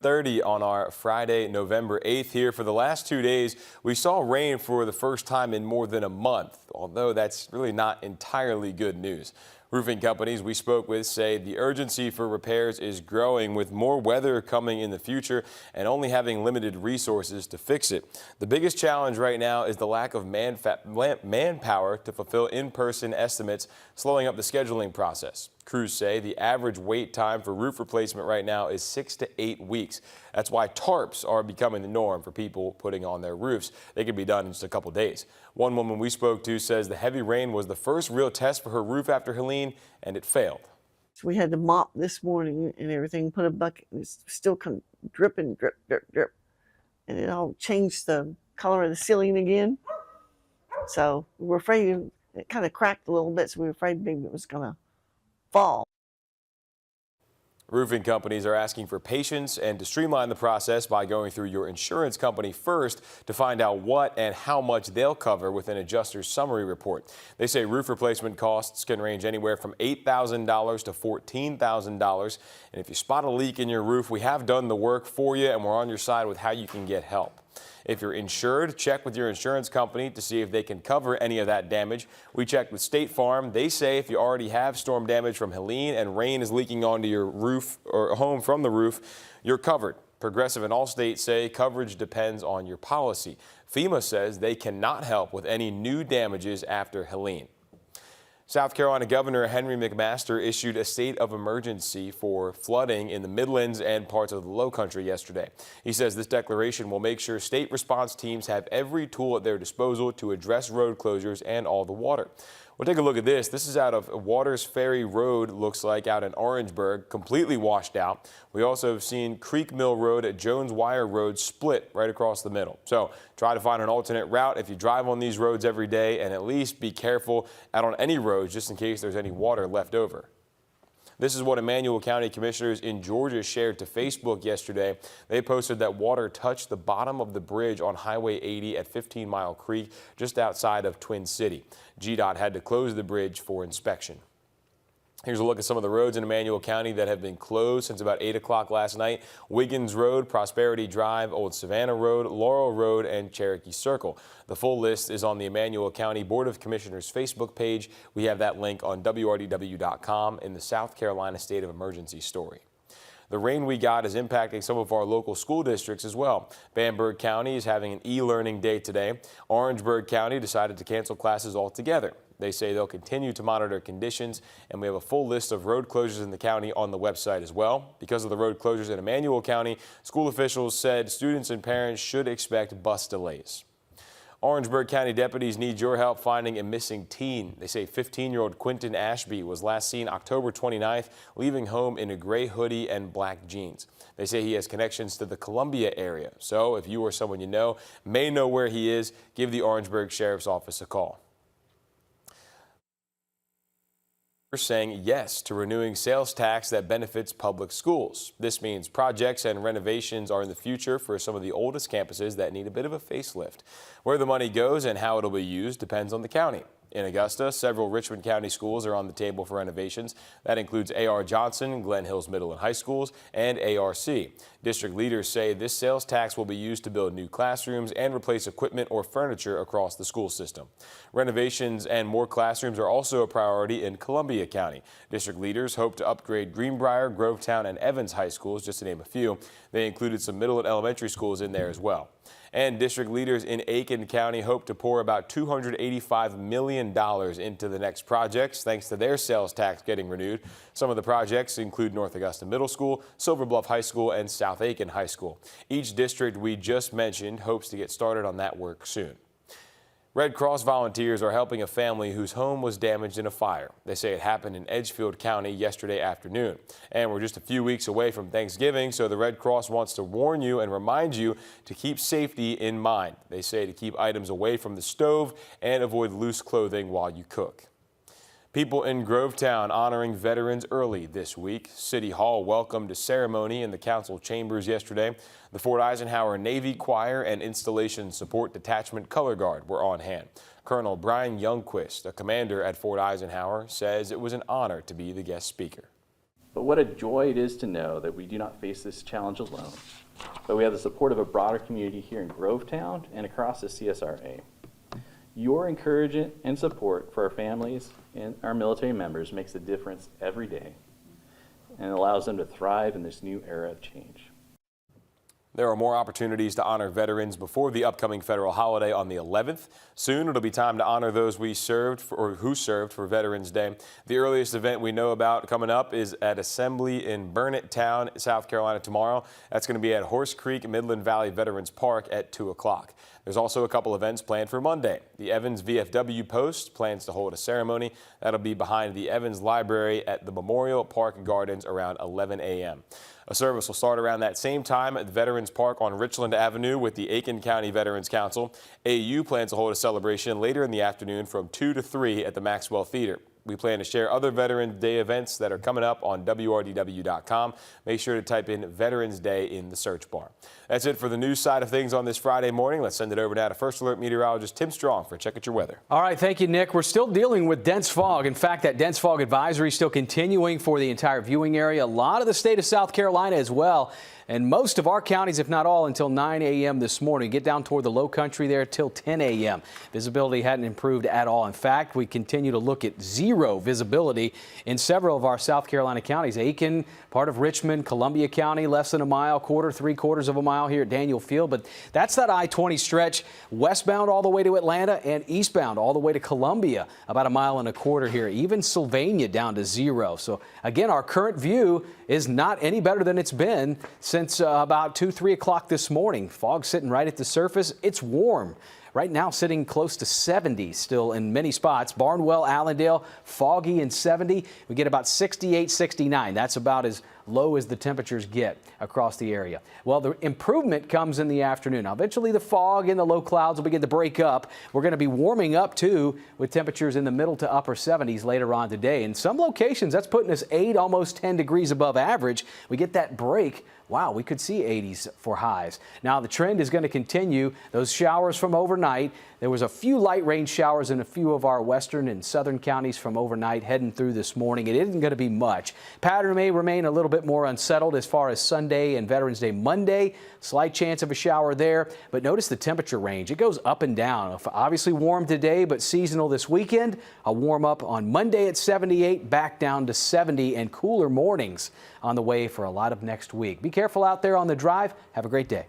30 on our Friday, November 8th here. For the last 2 days, we saw rain for the first time in more than a month, although that's really not entirely good news. Roofing companies we spoke with say the urgency for repairs is growing with more weather coming in the future and only having limited resources to fix it. The biggest challenge right now is the lack of manpower to fulfill in-person estimates, slowing up the scheduling process. Crews say the average wait time for roof replacement right now is 6 to 8 weeks. That's why tarps are becoming the norm for people putting on their roofs. They can be done in just a couple days. One woman we spoke to says the heavy rain was the first real test for her roof after Helene, and it failed. So we had to mop this morning and everything, put a bucket, and it's still dripping, drip, drip, drip. And it all changed the color of the ceiling again. So we were afraid it kind of cracked a little bit, so we were afraid maybe it was going to fall. Roofing companies are asking for patience and to streamline the process by going through your insurance company first to find out what and how much they'll cover with an adjuster's summary report. They say roof replacement costs can range anywhere from $8,000 to $14,000. And if you spot a leak in your roof, we have done the work for you and we're on your side with how you can get help. If you're insured, check with your insurance company to see if they can cover any of that damage. We checked with State Farm. They say if you already have storm damage from Helene and rain is leaking onto your roof or home from the roof, you're covered. Progressive and Allstate say coverage depends on your policy. FEMA says they cannot help with any new damages after Helene. South Carolina Governor Henry McMaster issued a state of emergency for flooding in the Midlands and parts of the Lowcountry yesterday. He says this declaration will make sure state response teams have every tool at their disposal to address road closures and all the water. We'll take a look at this. This is out of Waters Ferry Road, looks like, out in Orangeburg, completely washed out. We also have seen Creek Mill Road at Jones Wire Road split right across the middle. So try to find an alternate route if you drive on these roads every day, and at least be careful out on any roads just in case there's any water left over. This is what Emmanuel County commissioners in Georgia shared to Facebook yesterday. They posted that water touched the bottom of the bridge on Highway 80 at 15 Mile Creek, just outside of Twin City. GDOT had to close the bridge for inspection. Here's a look at some of the roads in Emmanuel County that have been closed since about 8 o'clock last night. Wiggins Road, Prosperity Drive, Old Savannah Road, Laurel Road, and Cherokee Circle. The full list is on the Emmanuel County Board of Commissioners Facebook page. We have that link on WRDW.com in the South Carolina State of Emergency story. The rain we got is impacting some of our local school districts as well. Bamberg County is having an e-learning day today. Orangeburg County decided to cancel classes altogether. They say they'll continue to monitor conditions, and we have a full list of road closures in the county on the website as well. Because of the road closures in Emmanuel County, school officials said students and parents should expect bus delays. Orangeburg County deputies need your help finding a missing teen. They say 15-year-old Quentin Ashby was last seen October 29th, leaving home in a gray hoodie and black jeans. They say he has connections to the Columbia area. So if you or someone you know may know where he is, give the Orangeburg Sheriff's Office a call. Saying yes to renewing sales tax that benefits public schools. This means projects and renovations are in the future for some of the oldest campuses that need a bit of a facelift. Where the money goes and how it'll be used depends on the county. In Augusta, several Richmond County schools are on the table for renovations. That includes A.R. Johnson, Glen Hills Middle and High Schools, and ARC. District leaders say this sales tax will be used to build new classrooms and replace equipment or furniture across the school system. Renovations and more classrooms are also a priority in Columbia County. District leaders hope to upgrade Greenbrier, Grovetown, and Evans High Schools, just to name a few. They included some middle and elementary schools in there as well. And district leaders in Aiken County hope to pour about $285 million into the next projects thanks to their sales tax getting renewed. Some of the projects include North Augusta Middle School, Silver Bluff High School, and South Aiken High School. Each district we just mentioned hopes to get started on that work soon. Red Cross volunteers are helping a family whose home was damaged in a fire. They say it happened in Edgefield County yesterday afternoon. And we're just a few weeks away from Thanksgiving, so the Red Cross wants to warn you and remind you to keep safety in mind. They say to keep items away from the stove and avoid loose clothing while you cook. People in Grovetown honoring veterans early this week. City Hall welcomed a ceremony in the council chambers yesterday. The Fort Eisenhower Navy Choir and Installation Support Detachment Color Guard were on hand. Colonel Brian Youngquist, a commander at Fort Eisenhower, says it was an honor to be the guest speaker. But what a joy it is to know that we do not face this challenge alone, but we have the support of a broader community here in Grovetown and across the CSRA. Your encouragement and support for our families and our military members makes a difference every day and allows them to thrive in this new era of change. There are more opportunities to honor veterans before the upcoming federal holiday on the 11th. Soon it'll be time to honor those we served or who served for Veterans Day. The earliest event we know about coming up is at Assembly in Burnett Town, South Carolina tomorrow. That's going to be at Horse Creek Midland Valley Veterans Park at 2 o'clock. There's also a couple events planned for Monday. The Evans VFW Post plans to hold a ceremony. That'll be behind the Evans Library at the Memorial Park Gardens around 11 a.m. A service will start around that same time at the Veterans Park on Richland Avenue with the Aiken County Veterans Council. AU plans to hold a celebration later in the afternoon from 2 to 3 at the Maxwell Theater. We plan to share other Veterans Day events that are coming up on WRDW.com. Make sure to type in Veterans Day in the search bar. That's it for the news side of things on this Friday morning. Let's send it over now to First Alert meteorologist Tim Strong for a check at your weather. All right, thank you, Nick. We're still dealing with dense fog. In fact, that dense fog advisory is still continuing for the entire viewing area. A lot of the state of South Carolina as well. And most of our counties, if not all, until 9 a.m. this morning. Get down toward the low country there till 10 a.m. Visibility hadn't improved at all. In fact, we continue to look at zero visibility in several of our South Carolina counties. Aiken, part of Richmond, Columbia County, less than a mile, three-quarters of a mile here at Daniel Field. But that's that I-20 stretch westbound all the way to Atlanta and eastbound all the way to Columbia, about 1.25 miles here. Even Sylvania down to zero. So again, our current view is not any better than it's been since about 2-3 o'clock this morning. Fog sitting right at the surface. It's warm. Right now sitting close to 70 still in many spots. Barnwell, Allendale, foggy and 70. We get about 68, 69. That's about as low as the temperatures get across the area. Well, the improvement comes in the afternoon. Now, eventually the fog and the low clouds will begin to break up. We're going to be warming up too with temperatures in the middle to upper 70s later on today. In some locations, that's putting us 8, almost 10 degrees above average. We get that break. Wow, we could see 80s for highs. Now, the trend is going to continue. Those showers from overnight. There was a few light rain showers in a few of our western and southern counties from overnight heading through this morning. It isn't going to be much. Pattern may remain a little bit more unsettled as far as Sunday and Veterans Day Monday. Slight chance of a shower there, but notice the temperature range. It goes up and down. Obviously warm today, but seasonal this weekend. A warm up on Monday at 78, back down to 70, and cooler mornings on the way for a lot of next week. Be careful out there on the drive. Have a great day.